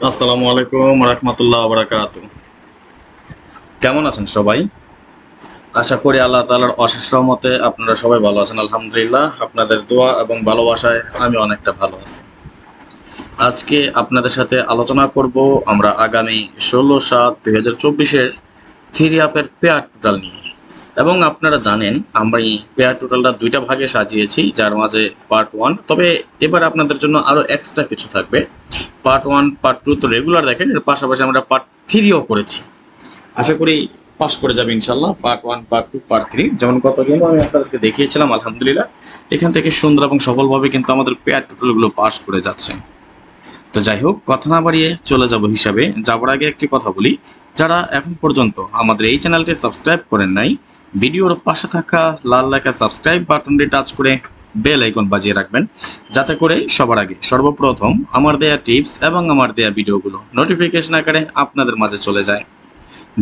আসসালামু আলাইকুম রাহমাতুল্লাহ বারাকাতু। কেমন আছেন সবাই? আশা করি আল্লাহ তাআলার অশেষ রহমতে আপনারা সবাই ভালো আছেন। আলহামদুলিল্লাহ, আপনাদের দোয়া এবং ভালোবাসায় আমি অনেকটা ভালো আছি। আজকে আপনাদের সাথে আলোচনা করব আমরা আগামী 16/7/2024-এর থ্রি আপের পেয়ার টোটাল নিয়ে। এবং আপনারা জানেন আমরা এই পেয়ার টোটালটা দুইটা ভাগে সাজিয়েছি, যার মাঝে পার্ট ওয়ান, তবে এবার আপনাদের জন্য আরও এক্সট্রা কিছু থাকবে। পার্ট ওয়ান পার্ট টু তো রেগুলার দেখেন, এর পাশাপাশি আমরা পার্ট থ্রিও করেছি। আশা করি পাস করে যাবে ইনশাল্লাহ। Part one part two part three যেমন কত গেম আমি আপনাদেরকে দেখিয়েছিলাম, আলহামদুলিল্লাহ এখান থেকে সুন্দর এবং সফলভাবে কিন্তু আমাদের পেয়ার টোটালগুলো পাস করে যাচ্ছে। তো যাই হোক, কথা না বাড়িয়ে চলে যাব হিসাবে যাবার আগে একটি কথা বলি, যারা এখন পর্যন্ত আমাদের এই চ্যানেলটি সাবস্ক্রাইব করেন নাই, ভিডিওর পাশে থাকা লাল লেখা সাবস্ক্রাইব বাটনটি টাচ করে বেল আইকন বাজিয়ে রাখবেন, যাতে করে সবার আগে সর্বপ্রথম আমার দেয়া টিপস এবং আমার দেয়া ভিডিওগুলো নোটিফিকেশন আকারে আপনাদের মাঝে চলে যায়।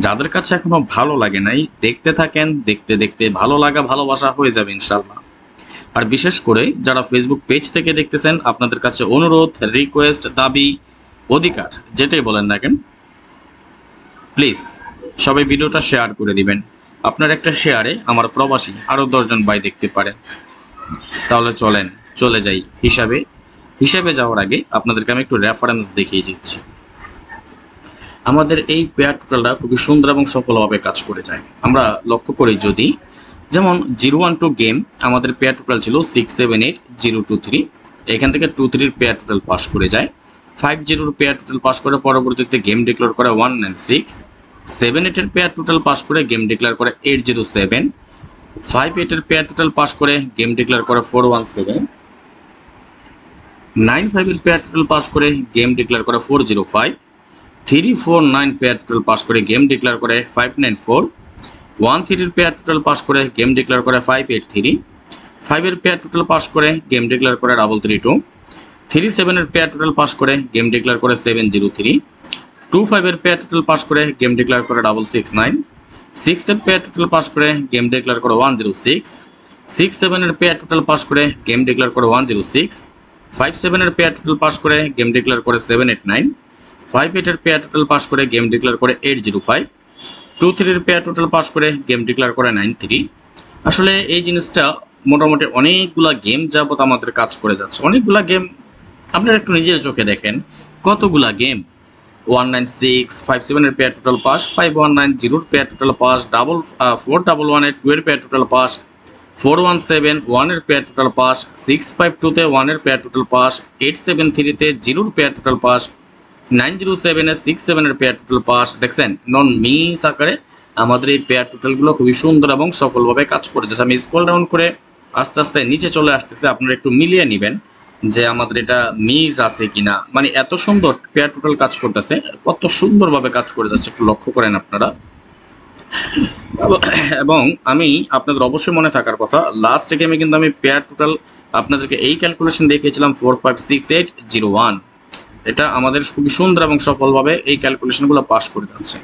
যাদের কাছে এখনো ভালো লাগে নাই, দেখতে থাকেন, দেখতে দেখতে ভালো লাগা ভালোবাসা হয়ে যাবে ইনশাল্লাহ। আর বিশেষ করে যারা ফেসবুক পেজ থেকে দেখতেছেন, আপনাদের কাছে অনুরোধ, রিকোয়েস্ট, দাবি, অধিকার যেটাই বলেন না কেন, প্লিজ সবাই ভিডিওটা শেয়ার করে দিবেন। আপনার একটা শেয়ারে আমার প্রবাসী আরও 10জন ভাই দেখতে পারেন। তাহলে চলেন চলে যাই হিসাবে। হিসাবে যাওয়ার আগে আপনাদেরকে আমি একটু রেফারেন্স দেখিয়ে দিচ্ছি। আমাদের এই পেয়ার টোটালটা খুবই সুন্দর এবং সফলভাবে কাজ করে যায়। আমরা লক্ষ্য করি যদি, যেমন 0-1-2 গেম আমাদের পেয়ার টোটাল ছিল 6-7-8-0-2-3, এখান থেকে 2-3-র পেয়ার টোটাল পাস করে যায়। 5-0-র পেয়ার টোটাল পাস করে পরবর্তীতে গেম ডিক্লেয়ার করে 1-9-6, 7-8-এর পেয়ার টোটাল পাস করে গেম ডিক্লেয়ার করে 8-0-7, 5-8-এর পেয়ার টোটাল পাস করে গেম ডিক্লেয়ার করে 4-1-7, 9-5-এর পেয়ার টোটাল পাস করে গেম ডিক্লেয়ার করে 4-0-5, 3-4-9 পেয়ার টোটাল পাস করে গেম ডিক্লেয়ার করে 5-9-4, 1-3-এর পেয়ার টোটাল পাস করে গেম ডিক্লেয়ার করে 5-8-3, 5-এর পেয়ার টোটাল পাস করে গেম ডিক্লেয়ার করে 3-3-2, 3-7-এর পেয়ার টোটাল পাস করে গেম ডিক্লেয়ার করে 7-0-3, 2-5-এর পেয়ার টোটাল পাস করে গেম ডিক্লেয়ার করে 6-6-9, 6-এর পেয়ার টোটাল পাস করে গেম ডিক্লেয়ার করে 1-0-6, 6-7-এর পেয়ার টোটাল পাস করে গেম ডিক্লেয়ার করে 1-0-6, 5-7-এর পেয়ার টোটাল পাস করে গেম ডিক্লেয়ার করে 7-8-9, 5-8-এর পেয়ার টোটাল পাস করে গেম ডিক্লেয়ার করে 8-0-5, 2-3-এর পেয়ার টোটাল পাস করে গেম ডিক্লেয়ার করে 9-3। আসলে এই জিনিসটা মোটামুটি অনেকগুলা গেম যাবত আমাদের কাজ করে যাচ্ছে। অনেকগুলা গেম আপনারা একটু নিজের চোখে দেখেন, কতগুলা গেম। 196, 57-এর পেয়ার টোটাল পাস, 5190-র পেয়ার টোটাল পাস, 411-এর পেয়ার টোটাল পাস, 417 1-এর পেয়ার টোটাল পাস, 652-তে 1-এর পেয়ার টোটাল পাস, 873-তে 0-র পেয়ার টোটাল পাস, 907-এ 67-এর পেয়ার টোটাল পাস। দেখছেন, নন মিস আকারে আমাদের এই পেয়ার টোটালগুলো খুবই সুন্দর এবং সফলভাবে কাজ করে যাচ্ছে। আমি স্ক্রল ডাউন করে আস্তে আস্তে নিচে চলে আসতেছে, আপনারা একটু মিলিয়ে নেবেন যে আমাদের এটা মিস আছে কিনা। মানে এত সুন্দর পেয়ার টোটাল কাজ করতেছে, কত সুন্দরভাবে কাজ করে যাচ্ছে, একটু লক্ষ্য করেন আপনারা। এবং আমি আপনাদের অবশ্যই মনে থাকার কথা, লাস্ট গেমে কিন্তু আমি পেয়ার টোটাল আপনাদেরকে এই ক্যালকুলেশন দেখিয়েছিলাম 4-5-6-8-0-1। এটা আমাদের খুবই সুন্দর এবং সফলভাবে এই ক্যালকুলেশনগুলো পাস করে যাচ্ছে।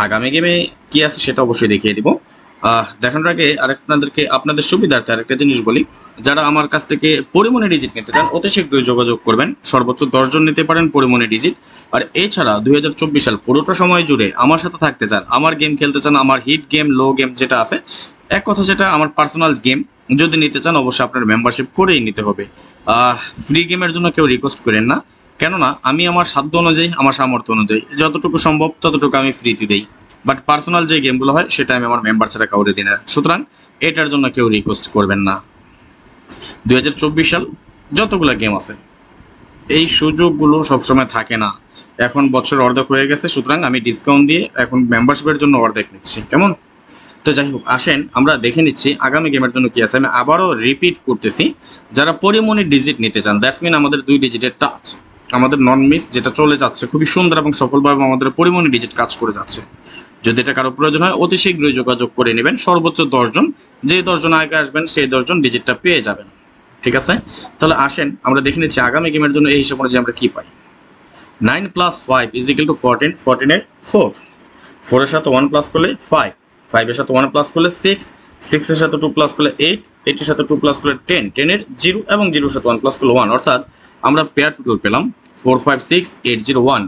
আগামী গেমে কি আছে সেটা অবশ্যই দেখিয়ে দিব। দেখানোর আগে আপনাদের সুবিধার্থে আরেকটা জিনিস বলি, যারা আমার কাছ থেকে পরিমনি ডিজিট নিতে চান অতি শীঘ্রই যোগাযোগ করবেন। সর্বোচ্চ 10জন নিতে পারেন পরিমনি ডিজিট। আর এছাড়া 2024 সাল পুরোটা সময় জুড়ে আমার সাথে থাকতে চান, আমার গেম খেলতে চান, আমার হিট গেম লো গেম যেটা আছে, এক কথা যেটা আমার পার্সোনাল গেম যদি নিতে চান অবশ্যই আপনার মেম্বারশিপ করেই নিতে হবে। ফ্রি গেমের জন্য কেউ রিকোয়েস্ট করেন না, কেননা আমি আমার সাধ্য অনুযায়ী, আমার সামর্থ্য অনুযায়ী যতটুকু সম্ভব ততটুকু আমি ফ্রিতে দিই। বাট পার্সোনাল যে গেমগুলো হয় সেটা আমি আমার মেম্বার ছাড়া কাউরে দিই না, সুতরাং এটার জন্য কেউ রিকোয়েস্ট করবেন না। 2024 সাল যতগুলো গেম আছে এই সুযোগগুলো সবসময় থাকে না। এখন বছর অর্ধেক হয়ে গেছে, সুতরাং আমি ডিসকাউন্ট দিয়ে এখন মেম্বারশিপের জন্য অর্ধেক নিচ্ছি, কেমন? তো যাই হোক, আসেন আমরা দেখে নিচ্ছি আগামী গেমের জন্য কি আছে। আমি আবারও রিপিট করতেছি, যারা পরিমনি ডিজিট নিতে চান, দ্যাটস মিন আমাদের 2 ডিজিটের টাচ, আমাদের নন মিস যেটা চলে যাচ্ছে খুবই সুন্দর এবং সফলভাবে আমাদের পরিমনি ডিজিট কাজ করে যাচ্ছে। যদি এটা কারো প্রয়োজন হয় অতি শীঘ্রই যোগাযোগ করে নেবেন। সর্বোচ্চ 10জন, যে 10জন আগে আসবেন সেই 10জন ডিজিটটা পেয়ে যাবেন, ঠিক আছে? তাহলে আসেন আমরা দেখে নিচ্ছি আগামী গেমের জন্য এই হিসাব অনুযায়ী আমরা কি পাই। 9+5 = 14, 14-এর 4, 4-এর সাথে 1 প্লাস করলে 5, 5-এর সাথে 1 প্লাস করলে 6, 6-এর সাথে 2 প্লাস করলে 8, 8-এর সাথে 2 প্লাস করলে 10, 10-এর 0 এবং 0-এর সাথে 1 প্লাস করলে 1, অর্থাৎ আমরা পেয়ার টোটাল পেলাম 456801।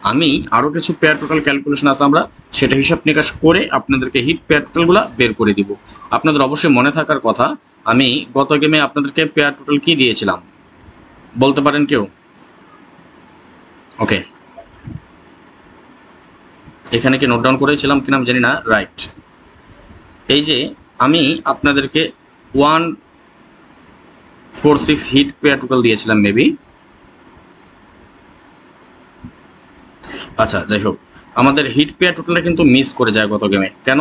আমি আরও কিছু পেয়ার টোটাল ক্যালকুলেশন আছে, আমরা সেটা হিসাব নিকাশ করে আপনাদেরকে হিট পেয়ার টোটালগুলো বের করে দিব। আপনাদের অবশ্যই মনে থাকার কথা, আমি গত গেমে আপনাদেরকে পেয়ার টোটাল কি দিয়েছিলাম বলতে পারেন কেউ? ওকে, এখানে কি নোট ডাউন করেছিলাম কিনা আমি জানি না। রাইট, এই যে আমি আপনাদেরকে 146 হিট পেয়ার টোটাল দিয়েছিলাম মেবি। আচ্ছা, যাই হোক, আমাদের হিট পেয়ার টোটালটা কিন্তু মিস করে যায় গত গেমে। কেন?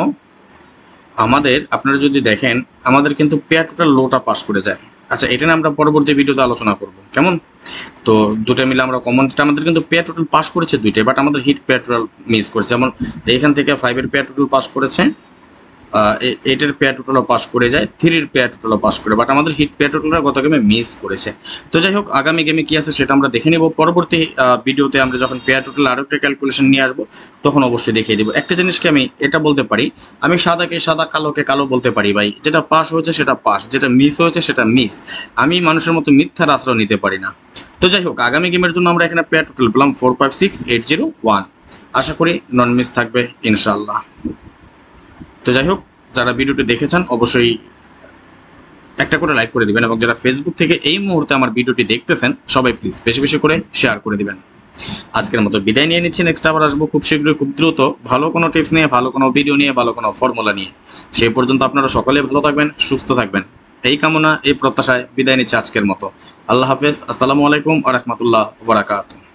আমাদের আপনারা যদি দেখেন, আমাদের কিন্তু পেয়ার টোটাল লোটা পাস করে যায়। আচ্ছা, এটা নিয়ে আমরা পরবর্তী ভিডিওতে আলোচনা করব, কেমন? তো দুটো মিলে আমরা কমন, আমাদের কিন্তু পেয়ার টোটাল পাস করেছে দুইটাই, বাট আমাদের হিট পেয়ার টোটাল মিস করেছে। যেমন এখান থেকে 5-এর পেয়ার টোটাল পাস করেছে, 8-এর পেয়ার টোটালও পাস করে যায়, 3-এর পেয়ার টোটালও পাস করে, বাট আমাদের হিট পেয়ার টোটালটা গত গেমে মিস করেছে। তো যাই হোক, আগামী গেমে কি আছে সেটা আমরা দেখে নেব পরবর্তী ভিডিওতে। আমরা যখন পেয়ার টোটাল আরও একটা ক্যালকুলেশন নিয়ে আসবো তখন অবশ্যই দেখিয়ে দেবো। একটা জিনিসকে আমি এটা বলতে পারি, আমি সাদাকে সাদা কালোকে কালো বলতে পারি ভাই। যেটা পাস হয়েছে সেটা পাস, যেটা মিস হয়েছে সেটা মিস। আমি মানুষের মতো মিথ্যার আশ্রয় নিতে পারি না। তো যাই হোক, আগামী গেমের জন্য আমরা এখানে পেয়ার টোটাল পেলাম 456801। আশা করি নন মিস থাকবে ইনশাআল্লাহ। তো যাই হোক, যারা ভিডিওটি দেখেছেন অবশ্যই একটা করে লাইক করে দিবেন, এবং যারা ফেসবুক থেকে এই মুহূর্তে আমার ভিডিওটি দেখতেছেন সবাই প্লিজ বেশি বেশি করে শেয়ার করে দিবেন। আজকের মতো বিদায় নিয়ে নিচ্ছি, নেক্সট আবার আসবো খুব শীঘ্রই, খুব দ্রুত, ভালো কোনো টিপস নিয়ে, ভালো কোনো ভিডিও নিয়ে, ভালো কোনো ফর্মুলা নিয়ে। সেই পর্যন্ত আপনারা সকলে ভালো থাকবেন, সুস্থ থাকবেন, এই কামনা এই প্রত্যাশায় বিদায় নিচ্ছি আজকের মতো। আল্লাহ হাফেজ, আসসালামু আলাইকুম ওয়া রাহমাতুল্লাহি ওয়া বারাকাতুহু।